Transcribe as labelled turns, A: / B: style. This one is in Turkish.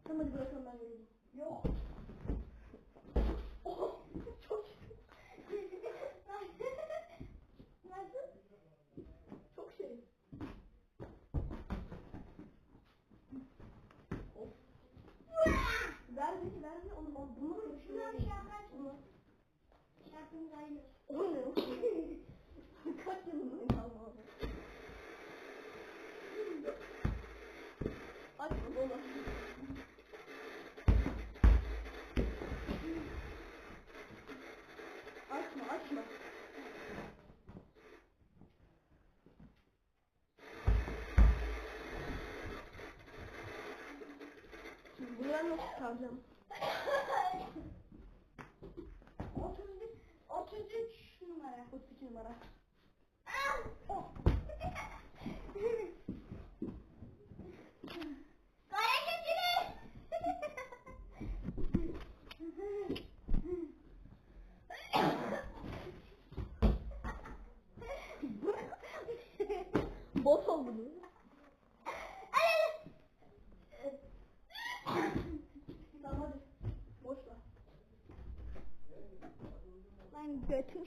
A: Tamam hadi bırakalım ben yürüyeyim. Yok. Oh, çok nasıl? Çok şey. Of. Verme onu bunu görüşürüz. Şarkımız aynı. O ne? Kaç yılındayım ama. Açma dola. Açma. Şimdi buradan nasıl çıkaracağım? 33 numara. 32 numara. Oh. Kaya keçili. Bot oldu mu? Tamam hadi. Boş ver. Ben götüm